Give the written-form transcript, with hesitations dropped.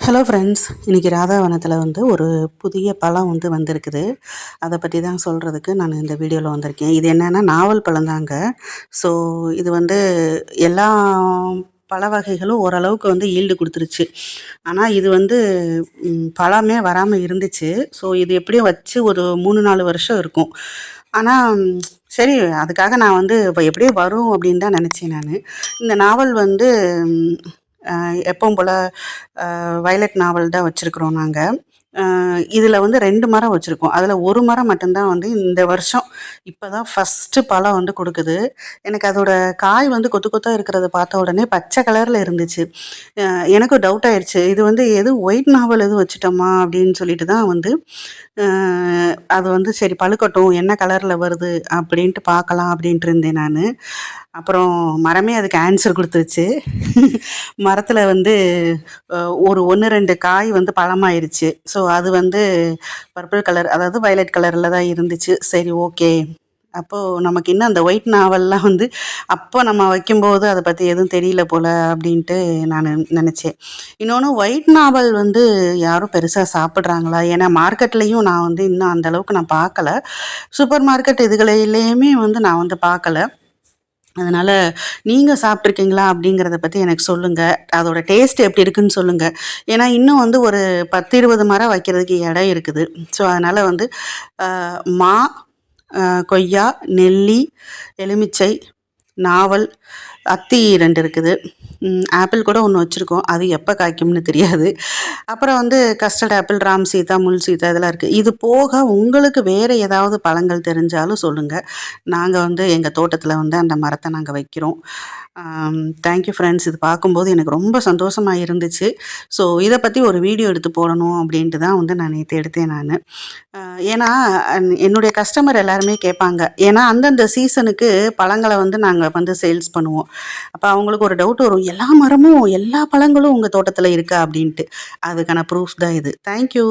Hello friends, இன்றைக்கி ராதாவனத்தில் வந்து ஒரு புதிய பழம் வந்து வந்திருக்குது. அதை பற்றி தான் சொல்கிறதுக்கு நான் இந்த வீடியோவில் வந்திருக்கேன். இது என்னென்னா நாவல் பழந்தாங்க. ஸோ இது வந்து எல்லா பழ வகைகளும் ஓரளவுக்கு வந்து ஈல்டு கொடுத்துருச்சு. ஆனால் இது வந்து பழமே வராமல் இருந்துச்சு. ஸோ இது எப்படியும் வச்சு ஒரு 3-4 வருஷம் இருக்கும். ஆனால் சரி, அதுக்காக நான் வந்து இப்போ எப்படியும் வரும் அப்படின்னு தான் நினச்சேன் நான். இந்த நாவல் வந்து எப்பவும் போல் வயலட் நாவல் தான் வச்சுருக்குறோம் நாங்கள். இதில் வந்து 2 மரம் வச்சுருக்கோம். அதில் ஒரு மரம் மட்டும்தான் வந்து இந்த வருஷம் இப்போ தான் ஃபஸ்ட்டு பழம் வந்து கொடுக்குது. எனக்கு அதோட காய் வந்து கொத்து கொத்தாக இருக்கிறத பார்த்த உடனே பச்சை கலரில் இருந்துச்சு. எனக்கு டவுட் ஆயிடுச்சு, இது வந்து எதுவும் ஒயிட் நாவல் எதுவும் வச்சுட்டோமா அப்படின்னு சொல்லிட்டு தான் வந்து அது வந்து சரி பழுக்கட்டும், என்ன கலரில் வருது அப்படின்ட்டு பார்க்கலாம் அப்படின்ட்டு இருந்தேன் நான். அப்புறம் மரமே அதுக்கு ஆன்சர் கொடுத்துருச்சு. மரத்தில் வந்து ஒரு 1-2 காய் வந்து பழமாயிருச்சு. ஸோ அது வந்து பர்பிள் கலர், அதாவது வயலட் கலரில் தான் இருந்துச்சு. சரி, ஓகே. அப்போது நமக்கு இன்னும் அந்த ஒயிட் நாவல்லாம் வந்து அப்போ நம்ம வைக்கும்போது அதை பற்றி எதுவும் தெரியல போல் அப்படின்ட்டு நான் நினச்சேன். இன்னொன்று, ஒயிட் நாவல் வந்து யாரும் பெருசாக சாப்பிட்றாங்களா? ஏன்னா மார்க்கெட்லேயும் நான் வந்து இன்னும் அந்தளவுக்கு நான் பார்க்கல. சூப்பர் மார்க்கெட் இதுகளிலேயுமே வந்து நான் வந்து பார்க்கல. அதனால் நீங்கள் சாப்பிட்ருக்கீங்களா அப்படிங்கிறத பற்றி எனக்கு சொல்லுங்கள். அதோட டேஸ்ட் எப்படி இருக்குதுன்னு சொல்லுங்கள். ஏன்னா இன்னும் வந்து ஒரு 10-20 மரம் வைக்கிறதுக்கு இடம் இருக்குது. ஸோ அதனால் வந்து மா, கொய்யா, நெல்லி, எலுமிச்சை, நாவல், அத்தி 2 இருக்குது. ஆப்பிள் கூட ஒன்று வச்சுருக்கோம். அது எப்போ காய்க்கும்னு தெரியாது. அப்புறம் வந்து கஸ்டர்ட் ஆப்பிள், ராம் சீதா, முள் சீதா இதெல்லாம் இருக்குது. இது போக உங்களுக்கு வேறு ஏதாவது பழங்கள் தெரிஞ்சாலும் சொல்லுங்கள். நாங்கள் வந்து எங்கள் தோட்டத்தில் வந்து அந்த மரத்தை நாங்கள் வைக்கிறோம். Thank you friends. இது பார்க்கும்போது எனக்கு ரொம்ப சந்தோஷமாக இருந்துச்சு. ஸோ இதை பற்றி ஒரு வீடியோ எடுத்து போடணும் அப்படின்ட்டு தான் வந்து நான் நேற்று எடுத்தேன் நான். ஏன்னா என்னுடைய கஸ்டமர் எல்லாருமே கேட்பாங்க. ஏன்னா அந்தந்த சீசனுக்கு பழங்களை வந்து நாங்கள் வந்து சேல்ஸ் பண்ணுவோம். அப்போ அவங்களுக்கு ஒரு டவுட் வரும், எல்லா மரமும் எல்லா பழங்களும் உங்கள் தோட்டத்தில் இருக்கா அப்படின்ட்டு. அதுக்கான ப்ரூஃப் தான் இது. தேங்க்யூ.